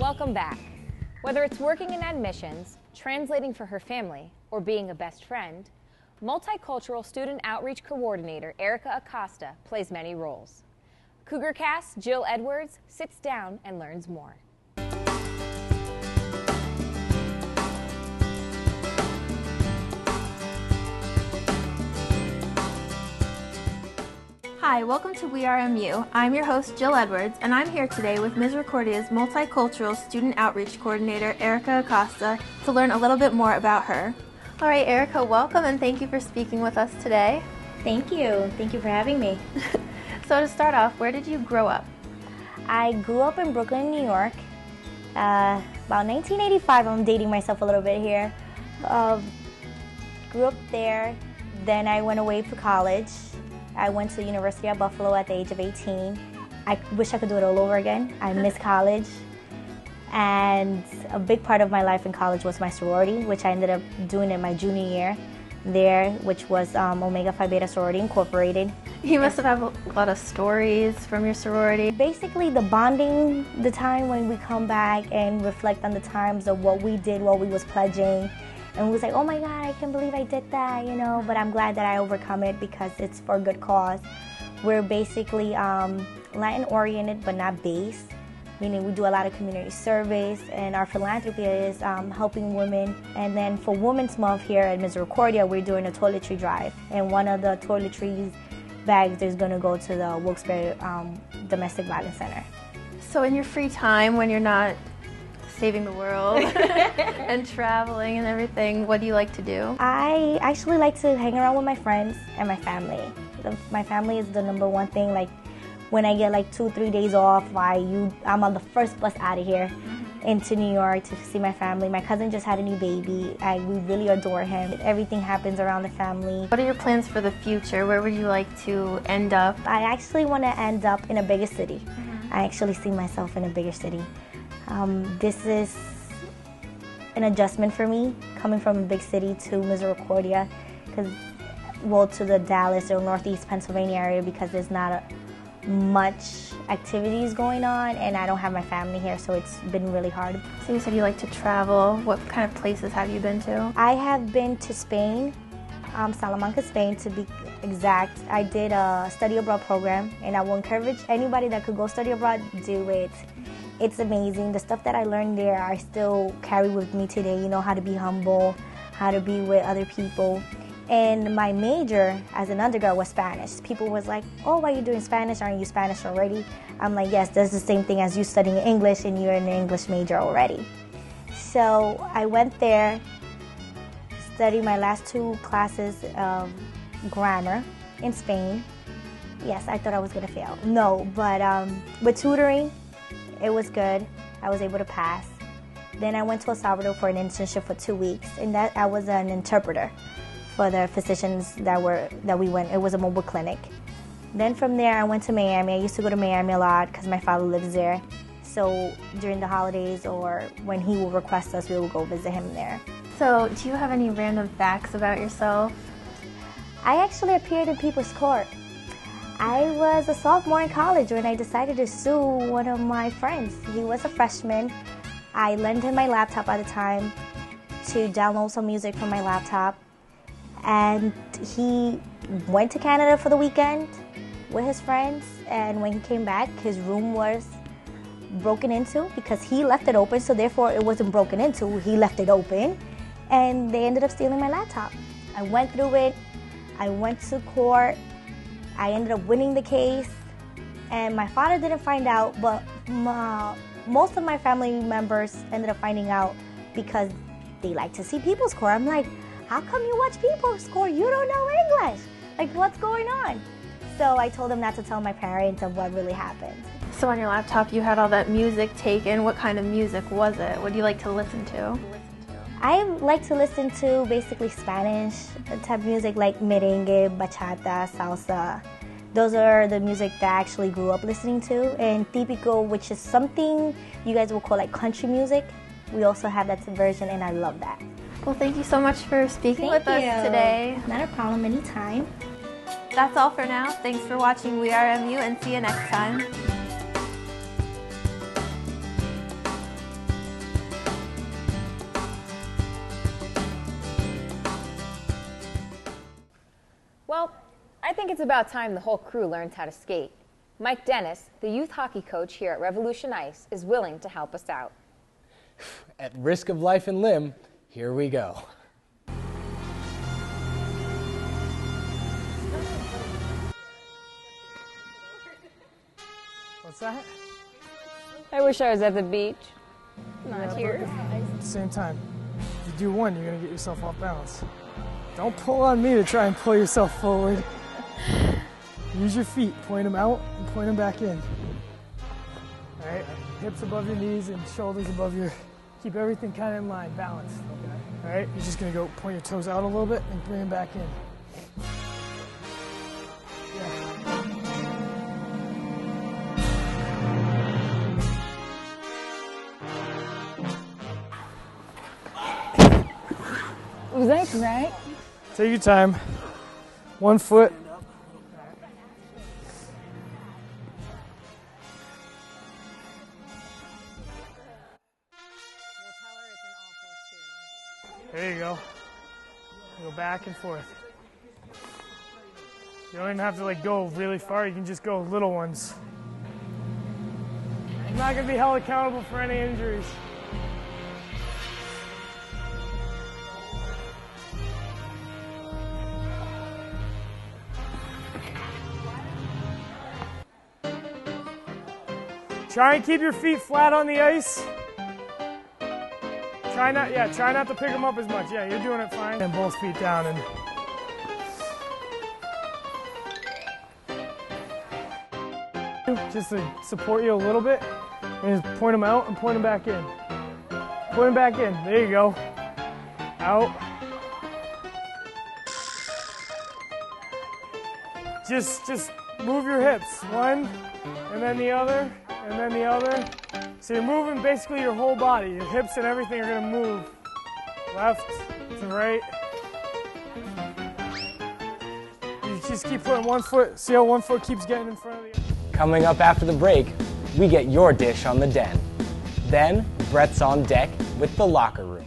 Welcome back. Whether it's working in admissions, translating for her family, or being a best friend, Multicultural Student Outreach Coordinator Erica Acosta plays many roles. CougarCast Jill Edwards sits down and learns more. Hi, welcome to We Are MU. I'm your host, Jill Edwards, and I'm here today with Misericordia's Multicultural Student Outreach Coordinator, Erica Acosta, to learn a little bit more about her. All right, Erica, welcome and thank you for speaking with us today. Thank you. Thank you for having me. So to start off, where did you grow up? I grew up in Brooklyn, New York. About 1985, I'm dating myself a little bit here. Grew up there, then I went away for college. I went to the University of Buffalo at the age of 18. I wish I could do it all over again. I miss college. And a big part of my life in college was my sorority, which I ended up doing in my junior year there, which was Omega Phi Beta Sorority Incorporated. You must have a lot of stories from your sorority. Basically, the bonding, the time when we come back and reflect on the times of what we did while we was pledging. And we was like, oh my God, I can't believe I did that, you know, but I'm glad that I overcome it because it's for a good cause. We're basically Latin-oriented but not based, meaning we do a lot of community service, and our philanthropy is helping women. And then for Women's Month here at Misericordia, we're doing a toiletry drive. And one of the toiletries bags is going to go to the Wilkes-Barre Domestic Violence Center. So in your free time, when you're not saving the world and traveling and everything, what do you like to do? I actually like to hang around with my friends and my family. My family is the number one thing. Like when I get like 2-3 days off, I'm on the first bus out of here into New York to see my family. My cousin just had a new baby. We really adore him. Everything happens around the family. What are your plans for the future? Where would you like to end up? I actually want to end up in a bigger city. I actually see myself in a bigger city. This is an adjustment for me, coming from a big city to Misericordia, to the Dallas or Northeast Pennsylvania area, because there's not much activities going on, and I don't have my family here, so it's been really hard. So you said you like to travel. What kind of places have you been to? I have been to Spain, Salamanca, Spain to be exact. I did a study abroad program, and I will encourage anybody that could go study abroad, do it. It's amazing. The stuff that I learned there, I still carry with me today. You know, how to be humble, how to be with other people. And my major as an undergrad was Spanish. People was like, oh, why are you doing Spanish? Aren't you Spanish already? I'm like, yes, that's the same thing as you studying English and you're an English major already. So I went there, studied my last 2 classes of grammar in Spain. Yes, I thought I was going to fail. No, but with tutoring, it was good. I was able to pass. Then I went to El Salvador for an internship for 2 weeks, and I was an interpreter for the physicians that we went. It was a mobile clinic. Then from there, I went to Miami. I used to go to Miami a lot because my father lives there. So during the holidays or when he will request us, we will go visit him there. So do you have any random facts about yourself? I actually appeared in People's Court. I was a sophomore in college when I decided to sue one of my friends. He was a freshman. I lent him my laptop at the time to download some music from my laptop. And he went to Canada for the weekend with his friends. And when he came back, his room was broken into because he left it open. So therefore, it wasn't broken into. He left it open. And they ended up stealing my laptop. I went through it. I went to court. I ended up winning the case, and my father didn't find out, but most of my family members ended up finding out because they like to see People's Court. I'm like, how come you watch People's Court? You don't know English. Like, what's going on? So I told them not to tell my parents of what really happened. So on your laptop, you had all that music taken. What kind of music was it? What do you like to listen to? I like to listen to basically Spanish type music like merengue, bachata, salsa. Those are the music that I actually grew up listening to. And típico, which is something you guys will call like country music. We also have that version, and I love that. Well, thank you so much for speaking with us today. Not a problem, anytime. That's all for now. Thanks for watching We Are MU, and see you next time. Well, I think it's about time the whole crew learns how to skate. Mike Dennis, the youth hockey coach here at Revolution Ice, is willing to help us out. At risk of life and limb, here we go. What's that? I wish I was at the beach. Not here. At the same time, if you do one, you're going to get yourself off balance. Don't pull on me to try and pull yourself forward. Use your feet, point them out and point them back in. All right, hips above your knees and shoulders above your, keep everything kind of in line, balanced. All right, you're just going to go point your toes out a little bit and bring them back in. Was that right? Take your time. 1 foot. There you go. Go back and forth. You don't even have to go really far. You can just go little ones. You're not going to be held accountable for any injuries. Try and keep your feet flat on the ice. Try not to pick them up as much. Yeah, you're doing it fine. And both feet down and just to support you a little bit, and just point them out and point them back in. Point them back in. There you go. Out. Just move your hips. One, and then the other. And then the other. So you're moving basically your whole body. Your hips and everything are going to move. Left to right. You just keep putting 1 foot. See how 1 foot keeps getting in front of the other? Coming up after the break, we get your dish on the den. Then, Brett's on deck with the locker room.